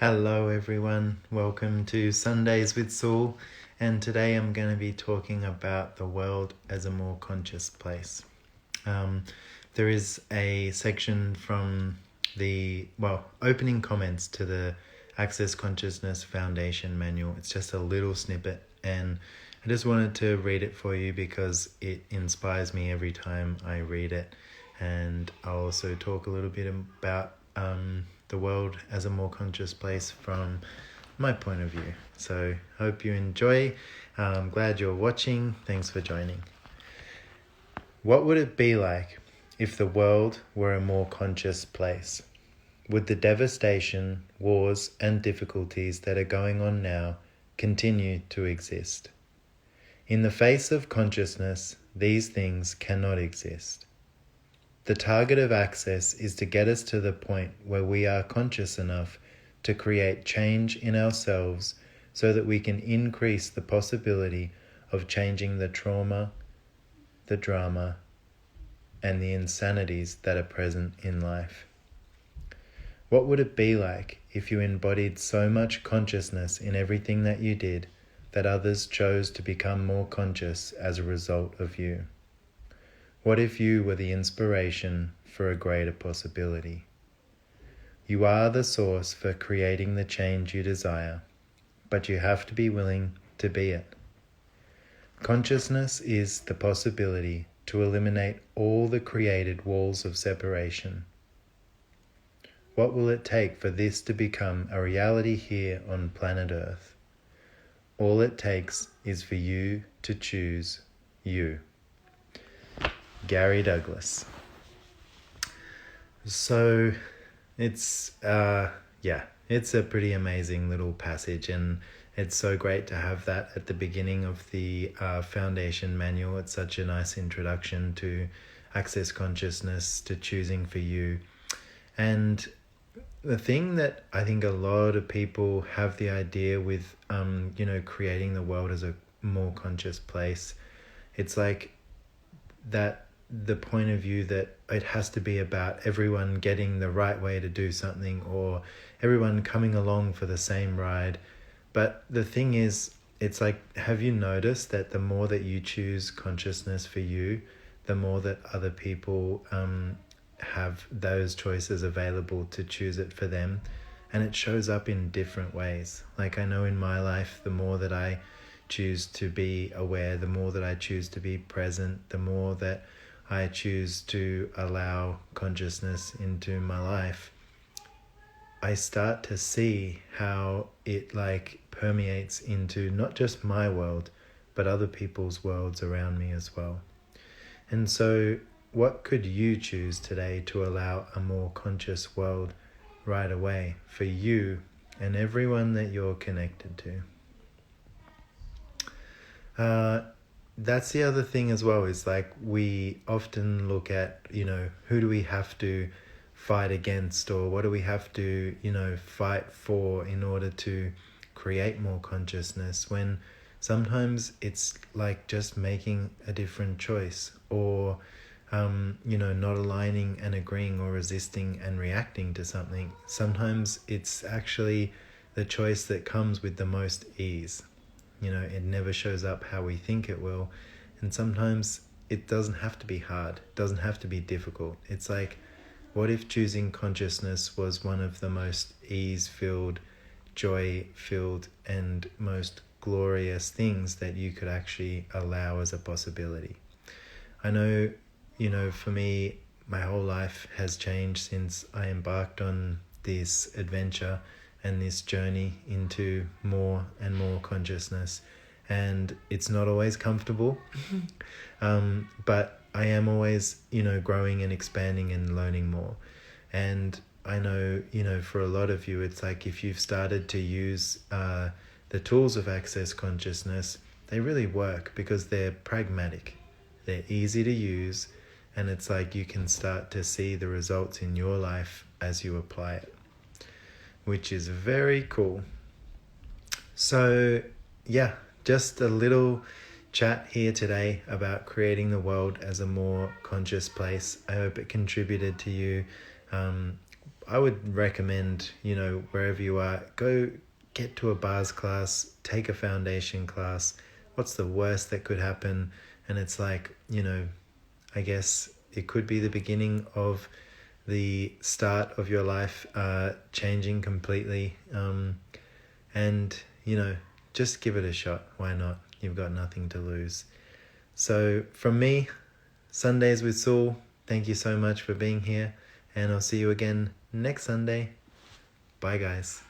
Hello everyone, welcome to Sundays with Saul, and today I'm going to be talking about the world as a more conscious place. There is a section from the opening comments to the Access Consciousness Foundation manual. It's just a little snippet, and I just wanted to read it for you because it inspires me every time I read it. And I'll also talk a little bit about the world as a more conscious place from my point of view. So hope you enjoy. I'm glad you're watching. Thanks for joining. What would it be like if the world were a more conscious place? Would the devastation, wars, and difficulties that are going on now continue to exist? In the face of consciousness, these things cannot exist. The target of Access is to get us to the point where we are conscious enough to create change in ourselves so that we can increase the possibility of changing the trauma, the drama, and the insanities that are present in life. What would it be like if you embodied so much consciousness in everything that you did that others chose to become more conscious as a result of you? What if you were the inspiration for a greater possibility? You are the source for creating the change you desire, but you have to be willing to be it. Consciousness is the possibility to eliminate all the created walls of separation. What will it take for this to become a reality here on planet Earth? All it takes is for you to choose you. Gary Douglas. So it's a pretty amazing little passage, and it's so great to have that at the beginning of the foundation manual. It's such a nice introduction to access consciousness, to choosing for you. And the thing that I think a lot of people have the idea with creating the world as a more conscious place, it's like that the point of view that it has to be about everyone getting the right way to do something or everyone coming along for the same ride. But the thing is, it's like, have you noticed that the more that you choose consciousness for you, the more that other people have those choices available to choose it for them? And it shows up in different ways. Like, I know in my life, the more that I choose to be aware, the more that I choose to be present, the more that I choose to allow consciousness into my life, I start to see how it permeates into not just my world, but other people's worlds around me as well. And so what could you choose today to allow a more conscious world right away for you and everyone that you're connected to? That's the other thing as well, is like we often look at, who do we have to fight against, or what do we have to, fight for in order to create more consciousness, when sometimes it's like just making a different choice, or, not aligning and agreeing, or resisting and reacting to something. Sometimes it's actually the choice that comes with the most ease. It never shows up how we think it will. And sometimes it doesn't have to be hard. It doesn't have to be difficult. It's like, what if choosing consciousness was one of the most ease-filled, joy-filled, and most glorious things that you could actually allow as a possibility? I know, for me, my whole life has changed since I embarked on this adventure and this journey into more and more consciousness. And it's not always comfortable, but I am always, growing and expanding and learning more. And I know, for a lot of you, it's like if you've started to use the tools of access consciousness, they really work because they're pragmatic, they're easy to use, and it's like you can start to see the results in your life as you apply it, which is very cool. So just a little chat here today about creating the world as a more conscious place. I hope it contributed to you. I would recommend, wherever you are, go get to a bars class, take a foundation class. What's the worst that could happen? And it's like, I guess it could be the beginning of the start of your life changing completely. And, just give it a shot. Why not? You've got nothing to lose. So from me, Sundays with Saul, thank you so much for being here. And I'll see you again next Sunday. Bye, guys.